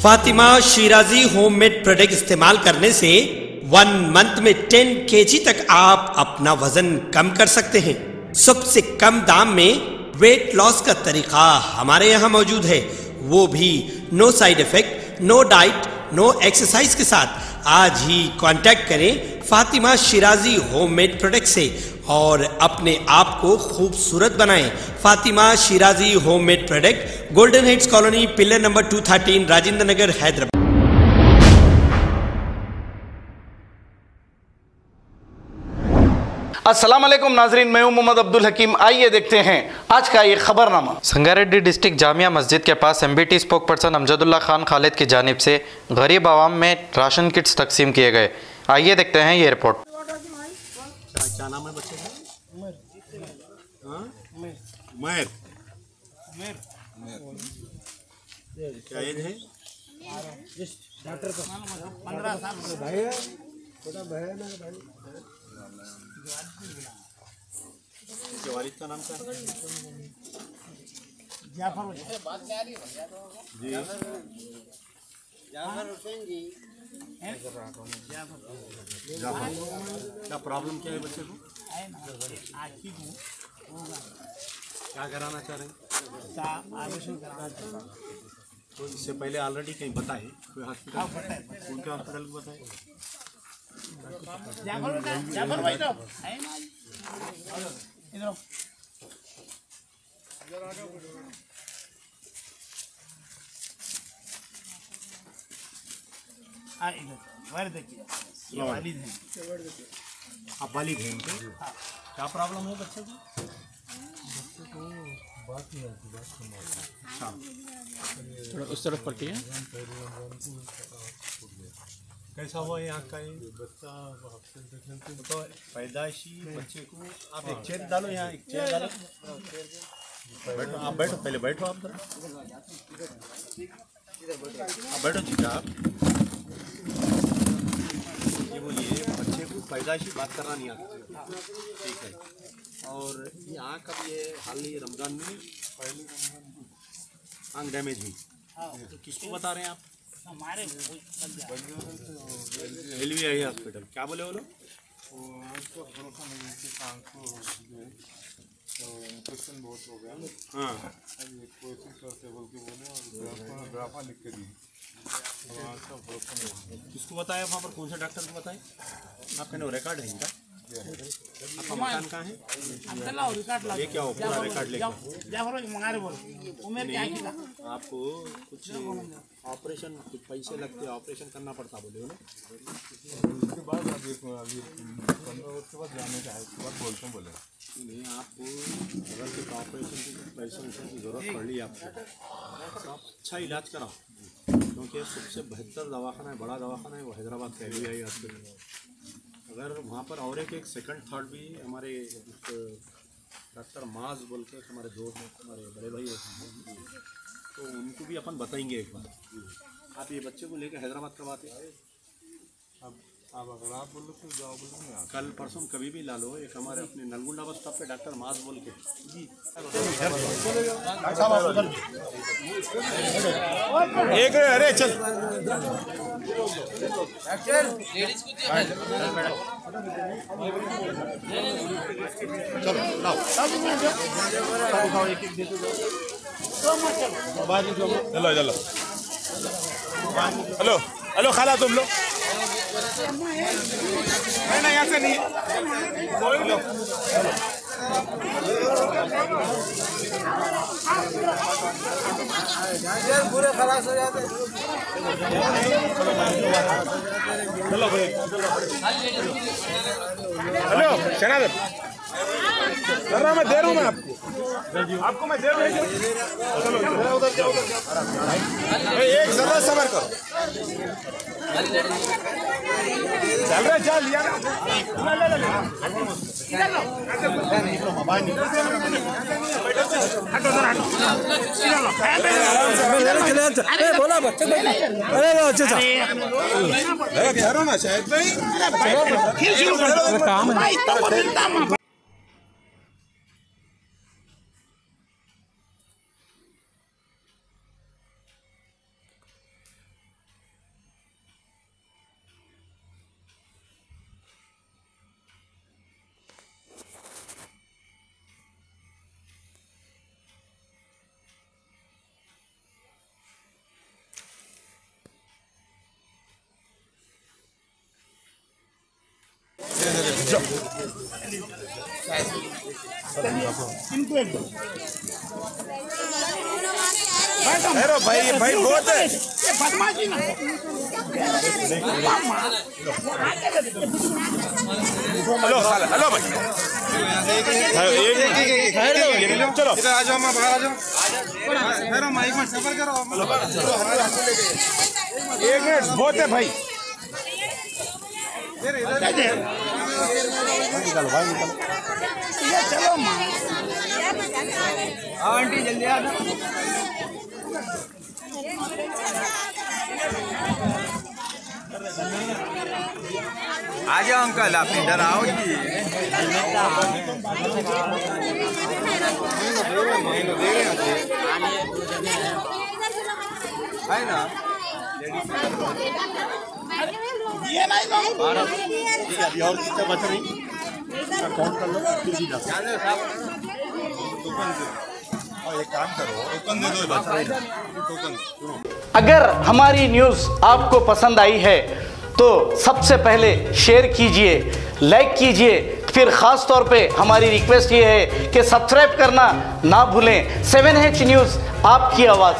Fatima Shirazi homemade product इस्तेमाल करने से 1 मंथ में 10 kg तक आप अपना वजन कम कर सकते हैं। सबसे कम दाम में वेट लॉस का तरीका हमारे यहाँ मौजूद है, वो भी no side effect, no diet, no exercise के साथ। आज ही कांटेक्ट करें फातिमा शिराजी होममेड प्रोडक्ट से और अपने आप को खूबसूरत बनाएं। Fatima Shirazi homemade product, golden heads colony, pillar number 213, Rajendra Nagar, Hyderabad. अस्सलाम वालेकुम नाजरीन, मैं हूं मोहम्मद अब्दुल हकीम। आइए देखते हैं आज का ये खबरनामा। संगारेड्डी डिस्ट्रिक्ट जामिया मस्जिद के पास MBT spoke person Amjadullah Khan Khalid की जानिब से गरीब आवाम में राशन किट्स तकसीम किए गए। आइए देखते हैं ये रिपोर्ट। क्या नाम है बच्चे का? उमर। क्या एज है? डॉक्टर का 15 साल भाई है, छोटा भाई है ना भाई। वालिद का नाम क्या है? जाफर जी, जाफर हुसैन जी। जाफर, क्या प्रॉब्लम क्या है बच्चे को? क्या कराना चाह रहे हैं? तो इससे पहले ऑलरेडी कहीं बताए कोई हॉस्पिटल? उनके हॉस्पिटल को बताए? जाफर भाई तो है ना, इधर वालिद हैं। आप वालिद हैं उनके? क्या प्रॉब्लम है बच्चे को? बात नहीं आती, बात थोड़ा उस तरफ पड़ती है। कैसा हुआ यहाँ का ये बच्चा? तो पैदाइशी बच्चे को आप एक चेयर डालो, यहाँ एक चेयर डालो, बैठो। आप बैठो, पहले बैठो आप जरा, आप बैठो ठीक है। आप ये बोलिए, बच्चे को पैदाइशी बात करना नहीं आता, ठीक है। और यहाँ का ये हाल ही रमज़ान में आंख डैमेज हुई, तो किसको बता रहे हैं आप? हमारे LVI हॉस्पिटल। क्या बोले वो लोग? इन्फेक्शन बहुत हो गया। हाँ, कोचिंग करते बोल के बोले और ग्राफा लिख के दी। किसको बताया वहाँ पर? कौन से डॉक्टर को बताए? आपका नो रिकॉर्ड है इनका? आपका मकान कहाँ है? ये क्या हो, पूरा रिकॉर्ड लेके आपको कुछ ऑपरेशन, कुछ पैसे लगते, ऑपरेशन करना पड़ता बोले हो ना? उसके बाद अभी 15 वर्ष के बाद जाने का है, उसके बाद बोलते बोले नहीं। आपको अगर कुछ ऑपरेशन की पैसे वैसे की ज़रूरत पड़ी आपको, तो आप अच्छा इलाज कराओ, क्योंकि सबसे बेहतर दवाखाना है, बड़ा दवाखाना है वो हैदराबाद का LVI हॉस्पिटल। अगर वहाँ पर और एक सेकंड थर्ड भी हमारे डॉक्टर माज बोल के हमारे दोस्त हैं, हमारे बड़े भाई हैं, तो उनको भी अपन बताएंगे एक बार। आप ये बच्चे को लेकर हैदराबाद कब आते हैं? अब अगर आप बोलो तो जाओ, बोलो कल परसों कभी भी ला लो। एक हमारे अपने नलगुंडा बस स्टॉप पे डॉक्टर माज बोल के जी, एक अरे चल चलो चलो। हेलो हेलो खाला, तुम लोग नहीं, यहाँ से नहीं पूरे खलास हो जाते। चलो भाई, हेलो शनादर, कर रहा मैं, दे रहा हूँ मैं आपको मैं दे रहा हूँ। चलो उधर जाओ, उधर जाओ, एक जरा सबर करो। चल रहा, चल यार, बोला बच्चे, अरे कह रहा हूँ ना शायद भाई काम है। हेलो भाई, भाई बहुत है। हेलो हेलो भाई, चलो आ जाओ, मैं बाहर आ जाओ। माइक में सफर करो। एक मिनट बहुत है भाई। निकालो भाई, निकालो। चलो आंटी जल्दी आ जाओ। आ जाओ अंकल, आप इधर आओ जी। है ना ये नहीं ठीक है, अभी और कितना बच रही काउंट कर लो, फिर भी एक काम करो, टोकन दे दो, बच रही टोकन। अगर हमारी न्यूज़ आपको पसंद आई है तो सबसे पहले शेयर कीजिए, लाइक कीजिए, फिर ख़ास तौर पे हमारी रिक्वेस्ट ये है कि सब्सक्राइब करना ना भूलें। 7H न्यूज़, आपकी आवाज़।